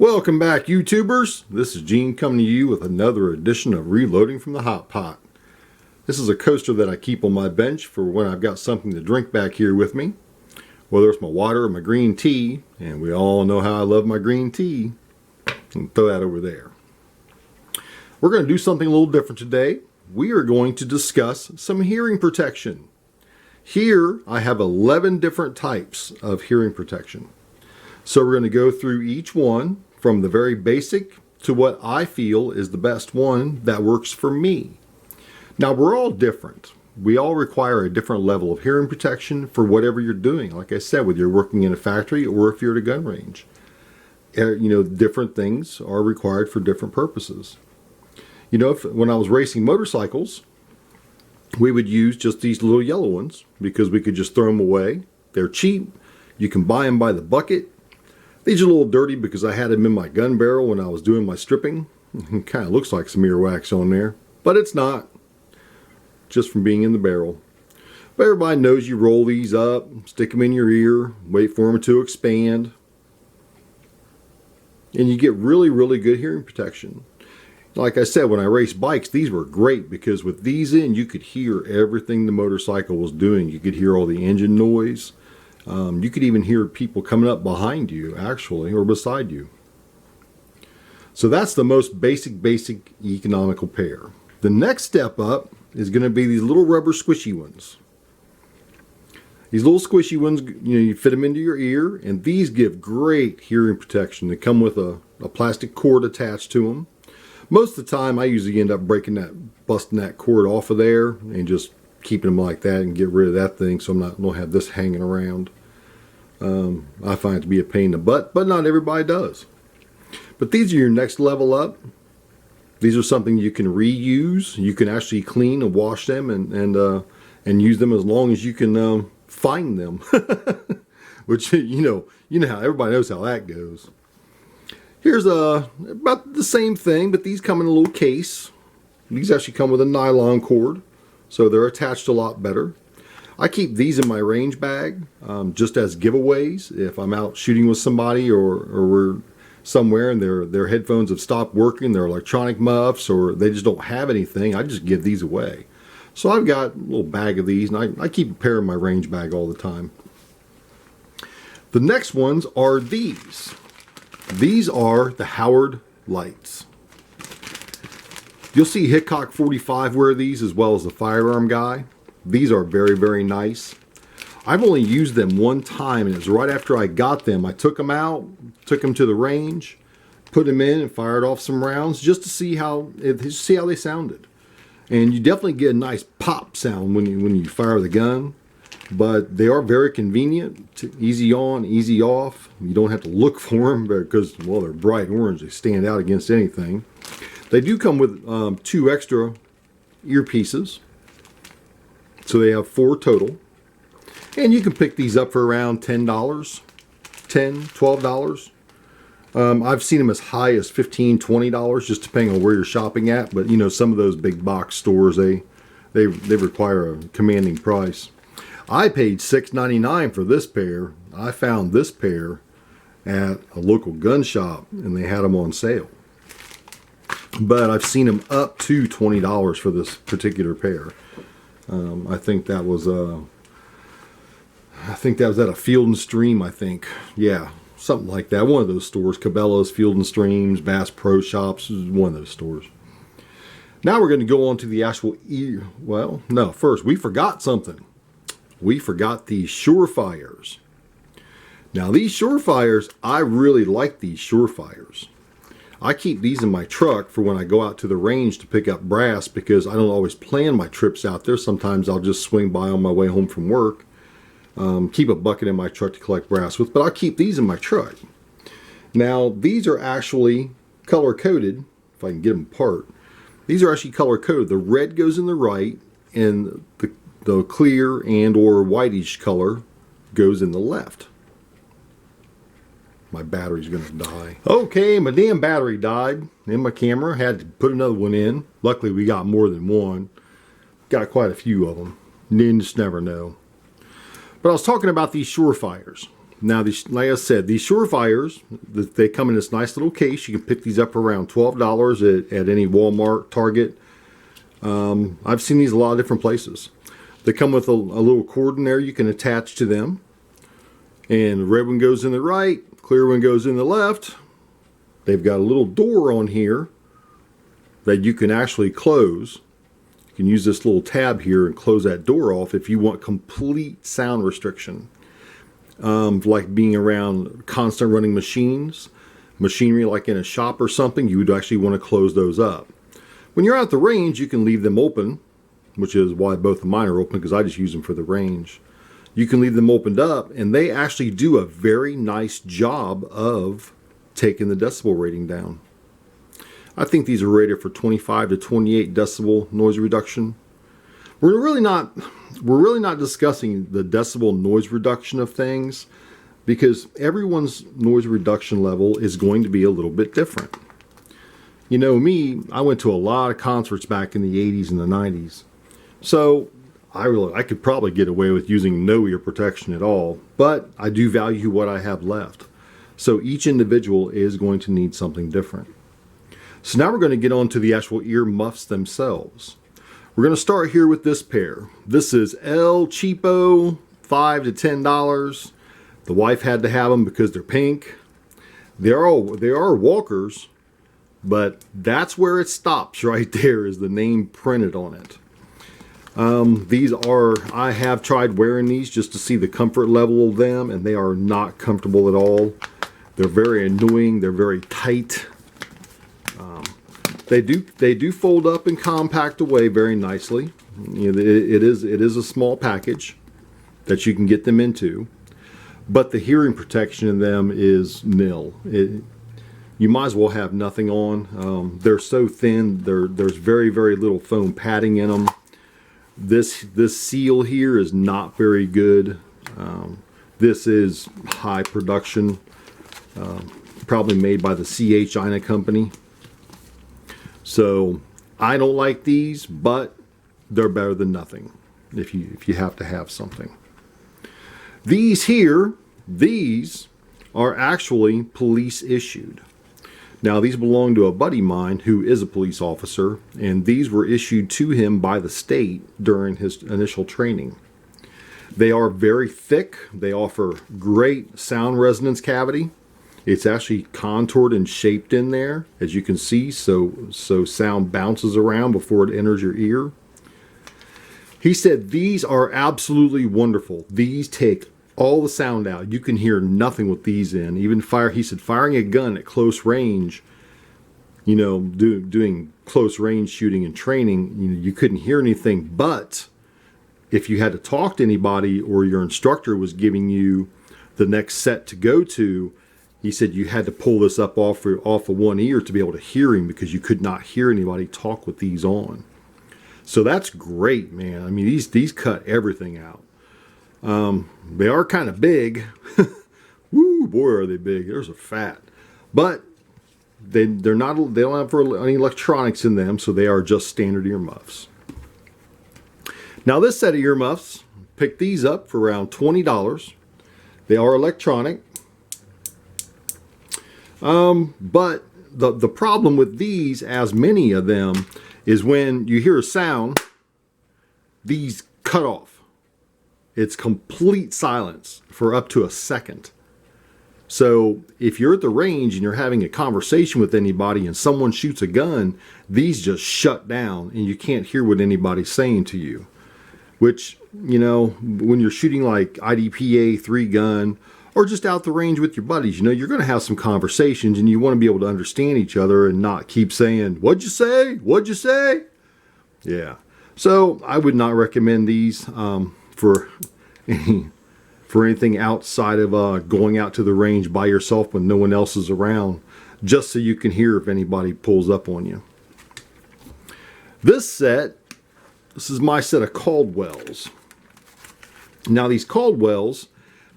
Welcome back, YouTubers. This is Gene coming to you with another edition of Reloading from the Hot Pot. This is a coaster that I keep on my bench for when I've got something to drink back here with me, whether it's my water or my green tea, and we all know how I love my green tea. And throw that over there. We're going to do something a little different today. We are going to discuss some hearing protection. Here I have 11 different types of hearing protection. So we're going to go through each one from the very basic to what I feel is the best one that works for me. Now, we're all different. We all require a different level of hearing protection for whatever you're doing. Like I said, whether you're working in a factory or if you're at a gun range. Different things are required for different purposes. When I was racing motorcycles, we would use just these little yellow ones because we could just throw them away. They're cheap. You can buy them by the bucket. These are a little dirty because I had them in my gun barrel when I was doing my stripping. It kind of looks like some earwax on there, but it's not. Just from being in the barrel. But everybody knows you roll these up, stick them in your ear, wait for them to expand. And you get really, really good hearing protection. Like I said, when I raced bikes, these were great because with these in, you could hear everything the motorcycle was doing. You could hear all the engine noise. You could even hear people coming up behind you, actually, or beside you. So that's the most basic economical pair. The next step up is going to be these little rubber squishy ones. These little squishy ones, you fit them into your ear, and these give great hearing protection. They come with a plastic cord attached to them. Most of the time, I usually end up busting that cord off of there and just keeping them like that and get rid of that thing so I don't have this hanging around. I find it to be a pain in the butt, but not everybody does. But these are your next level up. These are something you can reuse. You can actually clean and wash them and use them as long as you can find them. Which, you know how everybody knows how that goes. Here's about the same thing, but these come in a little case. These actually come with a nylon cord. So they're attached a lot better. I keep these in my range bag just as giveaways. If I'm out shooting with somebody or we're somewhere and their headphones have stopped working, their electronic muffs, or they just don't have anything, I just give these away. So I've got a little bag of these, and I keep a pair in my range bag all the time. The next ones are these. These are the Howard lights. You'll see Hickok 45 wear these as well as the firearm guy. These are very, very nice. I've only used them one time, and it was right after I got them. I took them out, took them to the range, put them in and fired off some rounds just to see how they sounded. And you definitely get a nice pop sound when you fire the gun. But they are very convenient, easy on, easy off. You don't have to look for them because, well, they're bright orange. They stand out against anything. They do come with 2 extra earpieces. So they have 4 total. And you can pick these up for around $10, $10, $12. I've seen them as high as $15, $20, just depending on where you're shopping at. But, some of those big box stores, they require a commanding price. I paid $6.99 for this pair. I found this pair at a local gun shop, and they had them on sale. But I've seen them up to $20 for this particular pair. I think that was at a Field and Stream. I think, yeah, something like that. One of those stores, Cabela's, Field and Streams, Bass Pro Shops, one of those stores. Now we're going to go on to the actual ear. Well, no, first we forgot something. We forgot these Surefires. Now these Surefires, I really like these Surefires. I keep these in my truck for when I go out to the range to pick up brass because I don't always plan my trips out there. Sometimes I'll just swing by on my way home from work. Keep a bucket in my truck to collect brass with, but I'll keep these in my truck. Now these are actually color coded, if I can get them apart. These are actually color coded. The red goes in the right and the clear and or whitish color goes in the left. My battery's going to die. Okay, my damn battery died in my camera. Had to put another one in. Luckily, we got more than one. Got quite a few of them. You just never know. But I was talking about these Surefires. Now, these, like I said, these Surefires, they come in this nice little case. You can pick these up around $12 at any Walmart, Target. I've seen these a lot of different places. They come with a little cord in there you can attach to them. And the red one goes in the right, clear one goes in the left. They've got a little door on here that you can actually close. You can use this little tab here and close that door off if you want complete sound restriction. Like being around constant running machinery like in a shop or something, you would actually want to close those up. When you're out the range, you can leave them open, which is why both of mine are open, because I just use them for the range. You can leave them opened up, and they actually do a very nice job of taking the decibel rating down. I think these are rated for 25 to 28 decibel noise reduction. We're really not discussing the decibel noise reduction of things, because everyone's noise reduction level is going to be a little bit different. You know me, I went to a lot of concerts back in the 80s and the 90s. So I could probably get away with using no ear protection at all, but I do value what I have left. So each individual is going to need something different. So now we're going to get on to the actual ear muffs themselves. We're going to start here with this pair. This is Cheapo, $5 to $10. The wife had to have them because they're pink. They are walkers, but that's where it stops right there, is the name printed on it. I have tried wearing these just to see the comfort level of them, and they are not comfortable at all. They're very annoying. They're very tight. They do fold up and compact away very nicely. You know, it is a small package that you can get them into, but the hearing protection in them is nil. You might as well have nothing on. They're so thin. There's very, very little foam padding in them. This seal here is not very good. This is high production, probably made by the CH China company. So I don't like these, but they're better than nothing if you have to have something. These are actually police issued. Now, these belong to a buddy of mine who is a police officer, and these were issued to him by the state during his initial training. They are very thick. They offer great sound resonance cavity. It's actually contoured and shaped in there, as you can see, so sound bounces around before it enters your ear. He said these are absolutely wonderful. These take all the sound out. You can hear nothing with these in. Even he said firing a gun at close range, you know, doing close range shooting and training, you couldn't hear anything. But if you had to talk to anybody or your instructor was giving you the next set to go to, he said you had to pull this up off of one ear to be able to hear him, because you could not hear anybody talk with these on. So that's great, man. I mean, these cut everything out. They are kind of big. Woo, boy, are they big. There's a fat. But they don't have any electronics in them, so they are just standard earmuffs. Now, this set of earmuffs, picked these up for around $20. They are electronic. But the problem with these, as many of them, is when you hear a sound, these cut off. It's complete silence for up to a second. So if you're at the range and you're having a conversation with anybody and someone shoots a gun, these just shut down and you can't hear what anybody's saying to you. Which, you know, when you're shooting like IDPA 3 gun or just out the range with your buddies, you know, you're going to have some conversations and you want to be able to understand each other and not keep saying, "What'd you say? What'd you say?" Yeah. So I would not recommend these for anything outside of going out to the range by yourself when no one else is around, just so you can hear if anybody pulls up on you. This is my set of Caldwells. Now these Caldwells,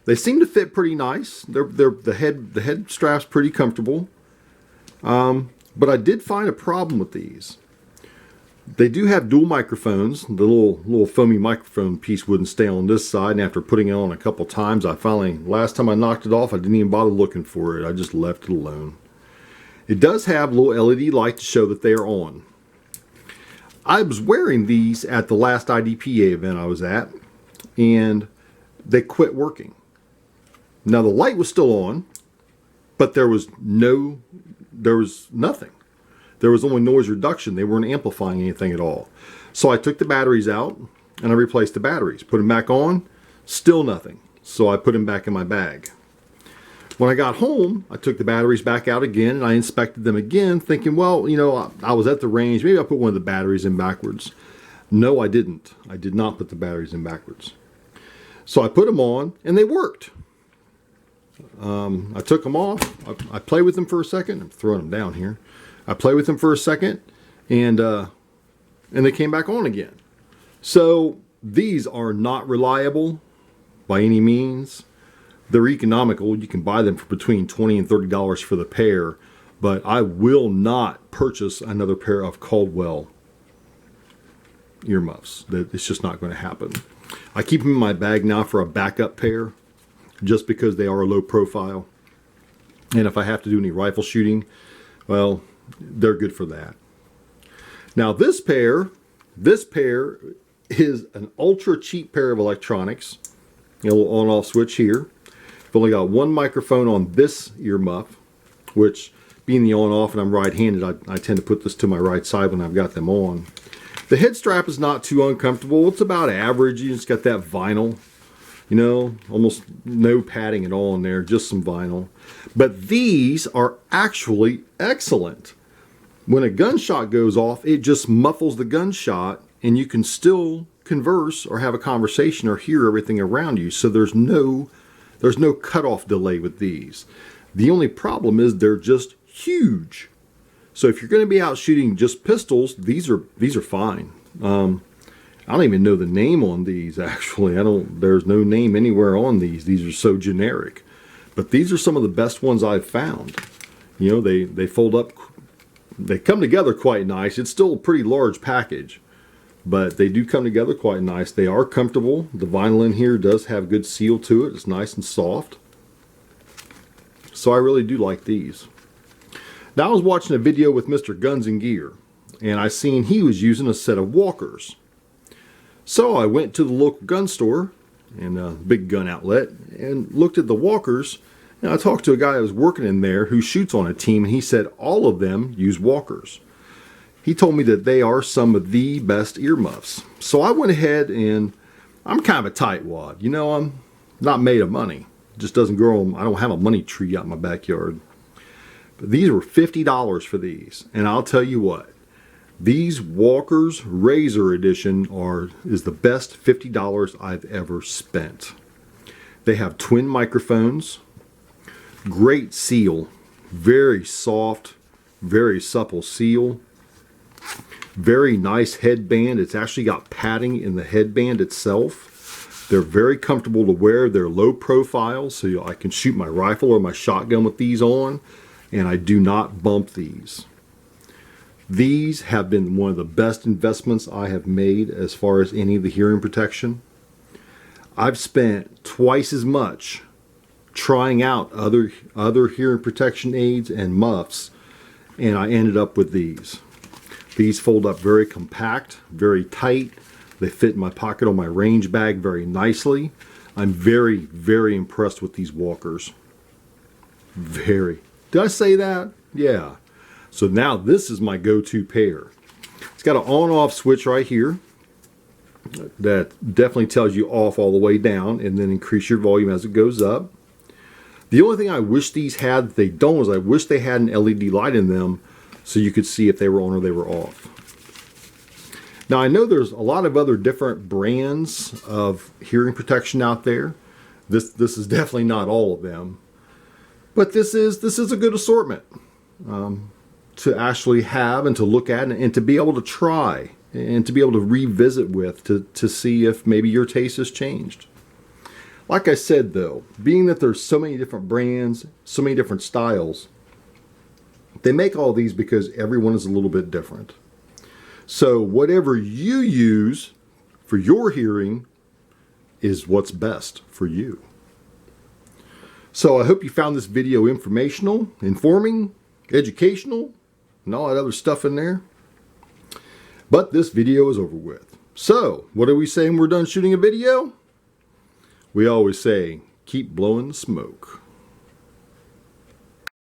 they seem to fit pretty nice. The head strap's pretty comfortable. But I did find a problem with these. They do have dual microphones. The little foamy microphone piece wouldn't stay on this side, and after putting it on a couple times, last time I knocked it off, I didn't even bother looking for it. I just left it alone. It does have a little LED light to show that they are on. I was wearing these at the last IDPA event I was at, and they quit working. Now the light was still on, but there was nothing. There was only noise reduction. They weren't amplifying anything at all. So I took the batteries out and I replaced the batteries. Put them back on, still nothing. So I put them back in my bag. When I got home, I took the batteries back out again and I inspected them again, thinking, well, you know, I was at the range. Maybe I put one of the batteries in backwards. No, I didn't. I did not put the batteries in backwards. So I put them on and they worked. I took them off. I played with them for a second. I'm throwing them down here. I played with them for a second and they came back on again. So these are not reliable by any means. They're economical. You can buy them for between $20 and $30 for the pair, but I will not purchase another pair of Caldwell earmuffs. It's just not going to happen. I keep them in my bag now for a backup pair, just because they are low profile. And if I have to do any rifle shooting, well, they're good for that. Now this pair is an ultra cheap pair of electronics. A little on-off switch here. I've only got one microphone on this earmuff, which being the on-off and I'm right-handed, I tend to put this to my right side when I've got them on. The head strap is not too uncomfortable. It's about average. You just got that vinyl, you know, almost no padding at all in there, just some vinyl. But these are actually excellent. When a gunshot goes off, it just muffles the gunshot and you can still converse or have a conversation or hear everything around you. So there's no cutoff delay with these. The only problem is they're just huge. So if you're going to be out shooting just pistols, these are fine. I don't even know the name on these actually. There's no name anywhere on these. These are so generic. But these are some of the best ones I've found. You know, they fold up, they come together quite nice. It's still a pretty large package, but they do come together quite nice. They are comfortable. The vinyl in here does have good seal to it. It's nice and soft. So I really do like these. Now I was watching a video with Mr. Guns and Gear, and I seen he was using a set of walkers. So I went to the local gun store and a big gun outlet and looked at the walkers. And I talked to a guy that was working in there who shoots on a team, and he said all of them use walkers. He told me that they are some of the best earmuffs. So I went ahead and I'm kind of a tightwad. You know, I'm not made of money. It just doesn't grow. I don't have a money tree out in my backyard. But these were $50 for these. And I'll tell you what, these Walkers Razor Edition is the best $50 I've ever spent. They have twin microphones, great seal, very soft, very supple seal, very nice headband. It's actually got padding in the headband itself. They're very comfortable to wear. They're low profile, so I can shoot my rifle or my shotgun with these on, and I do not bump these. These have been one of the best investments I have made as far as any of the hearing protection. I've spent twice as much trying out other hearing protection aids and muffs, and I ended up with these. These fold up very compact, very tight. They fit in my pocket on my range bag very nicely. I'm very, very impressed with these walkers. Very. Did I say that? Yeah. So now this is my go-to pair. It's got an on-off switch right here that definitely tells you off all the way down and then increase your volume as it goes up. The only thing I wish these had that they don't is I wish they had an LED light in them so you could see if they were on or they were off. Now I know there's a lot of other different brands of hearing protection out there. This is definitely not all of them, but this is a good assortment to actually have and to look at and to be able to try and to be able to revisit with to see if maybe your taste has changed. Like I said though, being that there's so many different brands, so many different styles, they make all these because everyone is a little bit different. So whatever you use for your hearing is what's best for you. So I hope you found this video informational, informing, educational, and all that other stuff in there. But this video is over with. So, what are we saying when we're done shooting a video? We always say, keep blowing the smoke.